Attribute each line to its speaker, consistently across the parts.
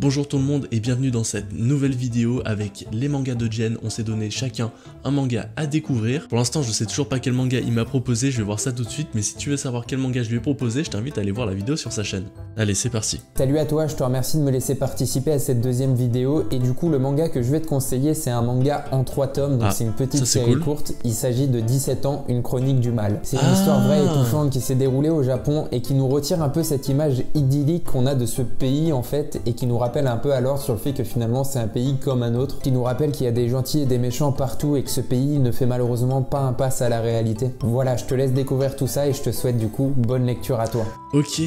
Speaker 1: Bonjour tout le monde et bienvenue dans cette nouvelle vidéo avec les mangas de Jen. On s'est donné chacun un manga à découvrir. Pour l'instant je sais toujours pas quel manga il m'a proposé, je vais voir ça tout de suite, mais si tu veux savoir quel manga je lui ai proposé, je t'invite à aller voir la vidéo sur sa chaîne. Allez, c'est parti.
Speaker 2: Salut à toi, je te remercie de me laisser participer à cette deuxième vidéo et du coup le manga que je vais te conseiller c'est un manga en 3 tomes, donc c'est une petite série courte. Il s'agit de 17 ans, une chronique du mal. C'est une histoire vraie et touchante qui s'est déroulée au Japon et qui nous retire un peu cette image idyllique qu'on a de ce pays en fait et qui nous rappelle un peu alors sur le fait que finalement c'est un pays comme un autre, qui nous rappelle qu'il y a des gentils et des méchants partout et que ce pays ne fait malheureusement pas un pas à la réalité. Voilà, je te laisse découvrir tout ça et je te souhaite du coup bonne lecture à toi.
Speaker 1: Ok.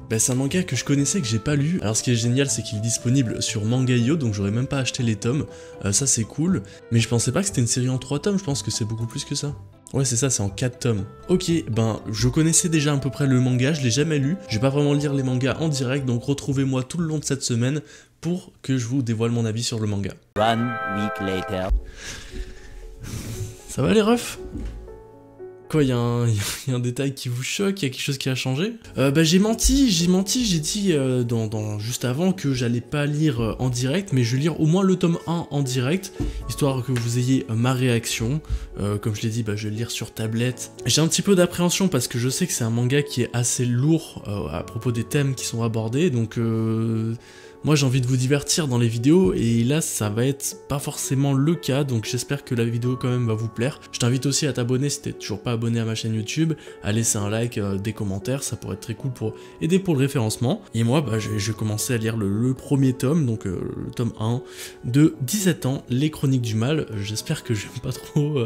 Speaker 1: Bah, c'est un manga que je connaissais, que j'ai pas lu. Alors ce qui est génial c'est qu'il est disponible sur Manga.io, donc j'aurais même pas acheté les tomes, ça c'est cool. Mais je pensais pas que c'était une série en 3 tomes, je pense que c'est beaucoup plus que ça. Ouais c'est ça, c'est en 4 tomes. Ok, ben je connaissais déjà à peu près le manga, je l'ai jamais lu. Je vais pas vraiment lire les mangas en direct, donc retrouvez-moi tout le long de cette semaine pour que je vous dévoile mon avis sur le manga.
Speaker 3: 1 week later.
Speaker 1: Ça va les refs? Quoi, y a un détail qui vous choque, il y a quelque chose qui a changé? Bah j'ai menti, j'ai dit juste avant que j'allais pas lire en direct, mais je vais lire au moins le tome 1 en direct, histoire que vous ayez ma réaction. Comme je l'ai dit, bah, je vais le lire sur tablette. J'ai un petit peu d'appréhension parce que je sais que c'est un manga qui est assez lourd à propos des thèmes qui sont abordés, donc moi j'ai envie de vous divertir dans les vidéos et là ça va être pas forcément le cas, donc j'espère que la vidéo quand même va vous plaire. Je t'invite aussi à t'abonner si t'es toujours pas abonné à ma chaîne YouTube, à laisser un like, des commentaires, ça pourrait être très cool pour aider pour le référencement. Et moi bah, je vais commencer à lire le premier tome, donc le tome 1 de 17 ans, les chroniques du mal. J'espère que je vais pas trop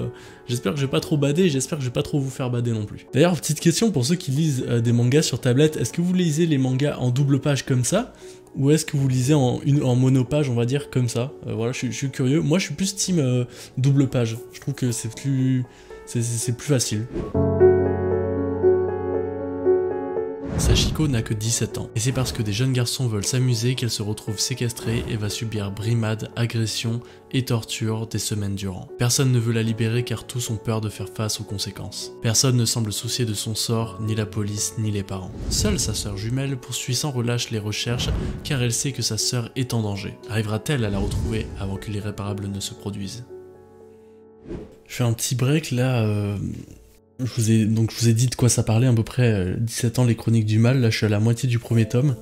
Speaker 1: j'espère que je vais pas trop bader, j'espère que je vais pas trop vous faire bader non plus. D'ailleurs, petite question pour ceux qui lisent des mangas sur tablette, est-ce que vous lisez les mangas en double page comme ça? Ou est-ce que vous lisez en monopage, on va dire, comme ça? Voilà, je suis curieux. Moi, je suis plus team double page. Je trouve que c'est plus facile. Sachiko n'a que 17 ans, et c'est parce que des jeunes garçons veulent s'amuser qu'elle se retrouve séquestrée et va subir brimades, agressions et tortures des semaines durant. Personne ne veut la libérer car tous ont peur de faire face aux conséquences. Personne ne semble soucier de son sort, ni la police, ni les parents. Seule sa sœur jumelle poursuit sans relâche les recherches car elle sait que sa sœur est en danger. Arrivera-t-elle à la retrouver avant que l'irréparable ne se produise? Je fais un petit break là... Je vous ai dit de quoi ça parlait à peu près, 17 ans, les chroniques du mal, là je suis à la moitié du premier tome.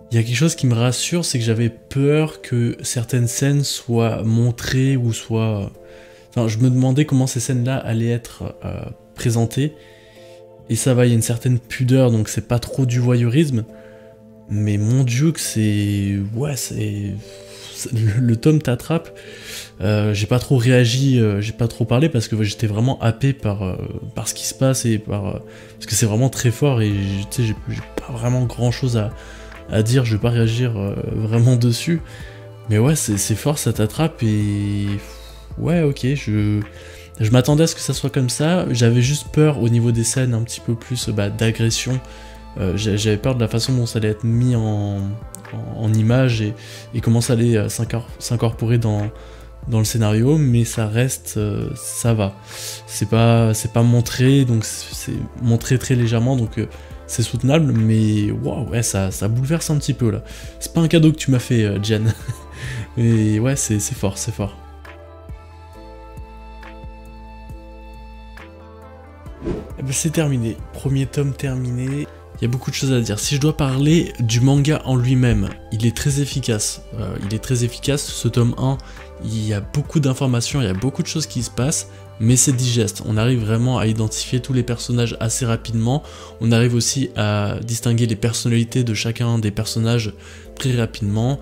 Speaker 1: Il y a quelque chose qui me rassure, c'est que j'avais peur que certaines scènes soient montrées ou soient... Enfin, je me demandais comment ces scènes-là allaient être présentées. Et ça va, il y a une certaine pudeur, donc c'est pas trop du voyeurisme. Mais mon dieu que c'est... Ouais, c'est... Le tome t'attrape. J'ai pas trop réagi, j'ai pas trop parlé parce que j'étais vraiment happé par ce qui se passe et parce que c'est vraiment très fort et tu sais j'ai pas vraiment grand chose à dire, je vais pas réagir vraiment dessus, mais ouais c'est fort, ça t'attrape et ouais ok, je m'attendais à ce que ça soit comme ça. J'avais juste peur au niveau des scènes un petit peu plus d'agression. J'avais peur de la façon dont ça allait être mis en image et comment ça allait s'incorporer dans le scénario, mais ça reste, ça va. C'est pas montré, donc c'est montré très légèrement, donc c'est soutenable, mais waouh, ouais, ça bouleverse un petit peu là. C'est pas un cadeau que tu m'as fait, Jen. Mais ouais, c'est fort, c'est fort. Et ben c'est terminé, premier tome terminé. Il y a beaucoup de choses à dire. Si je dois parler du manga en lui-même, il est très efficace. Ce tome 1, il y a beaucoup d'informations, il y a beaucoup de choses qui se passent, mais c'est digeste. On arrive vraiment à identifier tous les personnages assez rapidement. On arrive aussi à distinguer les personnalités de chacun des personnages très rapidement,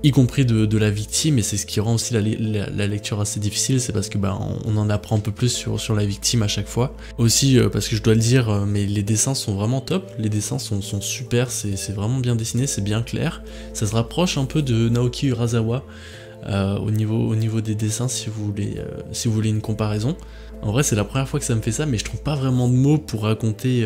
Speaker 1: y compris de la victime, et c'est ce qui rend aussi la lecture assez difficile, c'est parce que on en apprend un peu plus sur la victime à chaque fois. Aussi parce que je dois le dire, mais les dessins sont vraiment top, les dessins sont super, c'est vraiment bien dessiné, c'est bien clair. Ça se rapproche un peu de Naoki Urasawa au niveau des dessins, si vous voulez une comparaison. En vrai c'est la première fois que ça me fait ça, mais je trouve pas vraiment de mots pour raconter...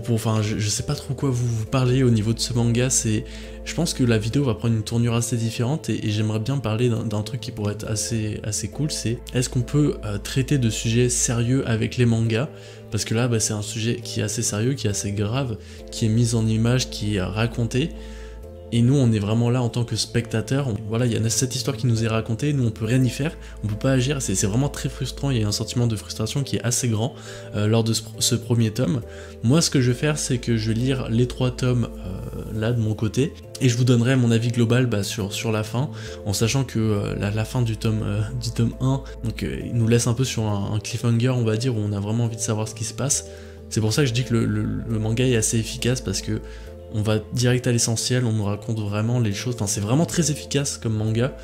Speaker 1: Enfin, je sais pas trop quoi vous parler au niveau de ce manga. Je pense que la vidéo va prendre une tournure assez différente et j'aimerais bien parler d'un truc qui pourrait être assez cool, c'est est-ce qu'on peut traiter de sujets sérieux avec les mangas? Parce que là c'est un sujet qui est assez sérieux, qui est assez grave, qui est mis en image, qui est raconté, et nous on est vraiment là en tant que spectateur. Voilà, il y a cette histoire qui nous est racontée, nous on peut rien y faire, on peut pas agir, c'est vraiment très frustrant, il y a un sentiment de frustration qui est assez grand lors de ce premier tome. Moi ce que je vais faire, c'est que je vais lire les 3 tomes là de mon côté, et je vous donnerai mon avis global sur la fin, en sachant que la fin du tome 1, donc il nous laisse un peu sur un cliffhanger, on va dire, où on a vraiment envie de savoir ce qui se passe. C'est pour ça que je dis que le manga est assez efficace, parce que on va direct à l'essentiel, on nous raconte vraiment les choses, enfin c'est vraiment très efficace comme manga.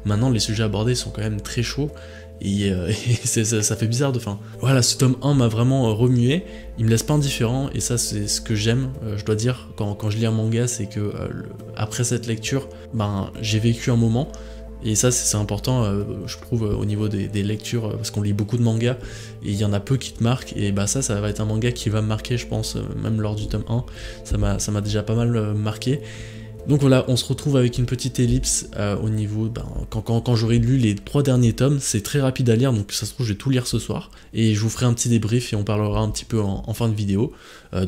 Speaker 1: Maintenant les sujets abordés sont quand même très chauds, et ça fait bizarre de fin. Voilà, ce tome 1 m'a vraiment remué, il me laisse pas indifférent, et ça c'est ce que j'aime, je dois dire, quand je lis un manga, c'est que après cette lecture, ben j'ai vécu un moment. Et ça c'est important, je trouve, au niveau des lectures, parce qu'on lit beaucoup de mangas, et il y en a peu qui te marquent, et bah ça va être un manga qui va me marquer, je pense, même lors du tome 1, ça m'a déjà pas mal marqué. Donc voilà, on se retrouve avec une petite ellipse au niveau, quand j'aurai lu les 3 derniers tomes, c'est très rapide à lire, donc ça se trouve je vais tout lire ce soir, et je vous ferai un petit débrief et on parlera un petit peu en fin de vidéo,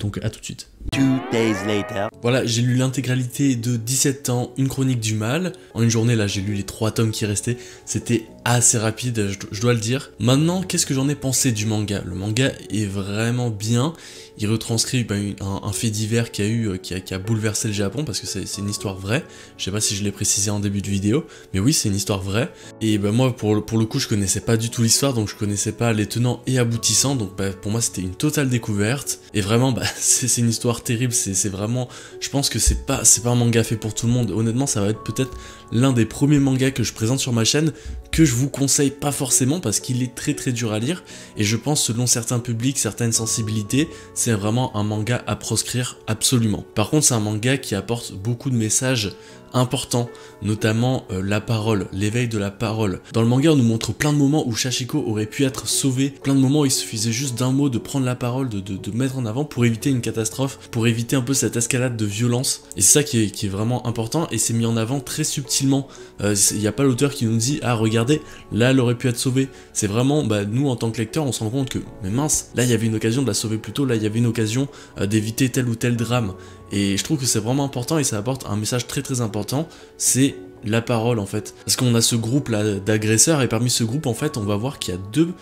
Speaker 1: donc à tout de suite.
Speaker 3: 2 days later.
Speaker 1: Voilà, j'ai lu l'intégralité de 17 ans, une chronique du mal. En une journée, là, j'ai lu les 3 tomes qui restaient. C'était assez rapide, je dois le dire. Maintenant, qu'est-ce que j'en ai pensé du manga? Le manga est vraiment bien. Il retranscrit un fait divers qui a bouleversé le Japon, parce que c'est une histoire vraie. Je sais pas si je l'ai précisé en début de vidéo, mais oui, c'est une histoire vraie. Et moi, pour le coup, je connaissais pas du tout l'histoire, donc je connaissais pas les tenants et aboutissants. Donc pour moi, c'était une totale découverte. Et vraiment, c'est une histoire terrible, c'est vraiment, je pense que c'est pas un manga fait pour tout le monde. Honnêtement, ça va être peut-être l'un des premiers mangas que je présente sur ma chaîne, que je vous conseille pas forcément, parce qu'il est très très dur à lire, et je pense selon certains publics, certaines sensibilités, c'est vraiment un manga à proscrire absolument. Par contre, c'est un manga qui apporte beaucoup de messages important, notamment la parole, l'éveil de la parole. Dans le manga, on nous montre plein de moments où Sachiko aurait pu être sauvé, plein de moments où il suffisait juste d'un mot, de prendre la parole, de mettre en avant pour éviter une catastrophe, pour éviter un peu cette escalade de violence. Et c'est ça qui est vraiment important, et c'est mis en avant très subtilement. Il n'y a pas l'auteur qui nous dit « Ah, regardez, là, elle aurait pu être sauvée ». C'est vraiment, nous, en tant que lecteur, on se rend compte que « Mais mince, là, il y avait une occasion de la sauver plus tôt, là, il y avait une occasion d'éviter tel ou tel drame ». Et je trouve que c'est vraiment important, et ça apporte un message très très important, c'est la parole en fait. Parce qu'on a ce groupe là d'agresseurs, et parmi ce groupe en fait on va voir qu'il y a deux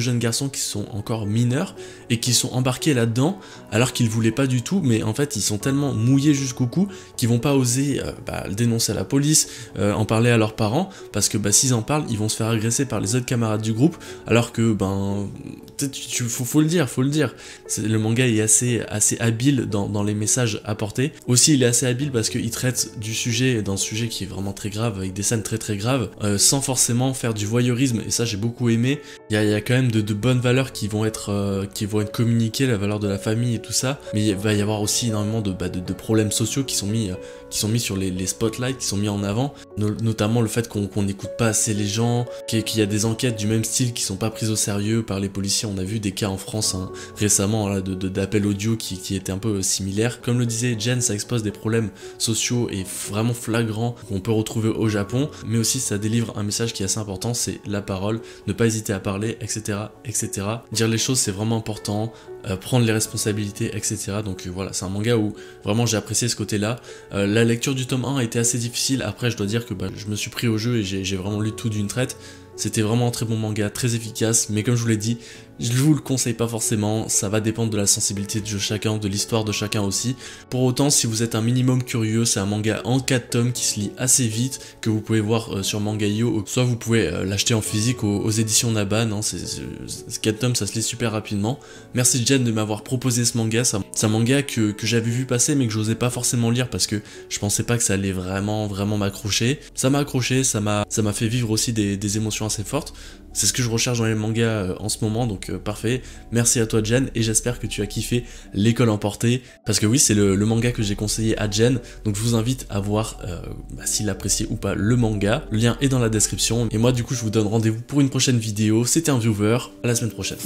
Speaker 1: jeunes garçons qui sont encore mineurs et qui sont embarqués là-dedans alors qu'ils voulaient pas du tout, mais en fait ils sont tellement mouillés jusqu'au cou qu'ils vont pas oser le dénoncer à la police, en parler à leurs parents, parce que s'ils en parlent ils vont se faire agresser par les autres camarades du groupe, alors que faut le dire, le manga est assez habile dans les messages apportés. Aussi il est assez habile parce qu'il traite du sujet, d'un sujet qui est vraiment très grave, avec des scènes très très graves, sans forcément faire du voyeurisme, et ça j'ai beaucoup aimé. Il y a quand même de bonnes valeurs qui vont être communiquées, la valeur de la famille et tout ça, mais il va y avoir aussi énormément de problèmes sociaux qui sont mis sur les spotlights, qui sont mis en avant, notamment le fait qu'on n'écoute pas assez les gens, qu'il y a des enquêtes du même style qui sont pas prises au sérieux par les policiers. On a vu des cas en France récemment là, d'appels audio qui étaient un peu similaires. Comme le disait Jen, ça expose des problèmes sociaux et vraiment flagrants qu'on peut retrouver au Japon, mais aussi ça délivre un message qui est assez important, c'est la parole, ne pas hésiter à parler, etc. Dire les choses c'est vraiment important, prendre les responsabilités, etc. Donc voilà, c'est un manga où vraiment j'ai apprécié ce côté-là. La lecture du tome 1 a été assez difficile, après je dois dire que je me suis pris au jeu et j'ai vraiment lu tout d'une traite. C'était vraiment un très bon manga, très efficace, mais comme je vous l'ai dit, je vous le conseille pas forcément, ça va dépendre de la sensibilité de chacun, de l'histoire de chacun aussi. Pour autant, si vous êtes un minimum curieux, c'est un manga en 4 tomes qui se lit assez vite, que vous pouvez voir sur Manga.io, soit vous pouvez l'acheter en physique aux éditions Naba, 4 tomes ça se lit super rapidement. Merci Jen de m'avoir proposé ce manga, c'est un manga que j'avais vu passer mais que j'osais pas forcément lire parce que je pensais pas que ça allait vraiment m'accrocher. Ça m'a accroché, ça m'a fait vivre aussi des émotions assez fortes. C'est ce que je recherche dans les mangas en ce moment, donc parfait. Merci à toi Jen, et j'espère que tu as kiffé L'école emportée, parce que oui, c'est le manga que j'ai conseillé à Jen, donc je vous invite à voir s'il apprécie ou pas le manga. Le lien est dans la description, et moi du coup je vous donne rendez-vous pour une prochaine vidéo. C'était un viewer, à la semaine prochaine.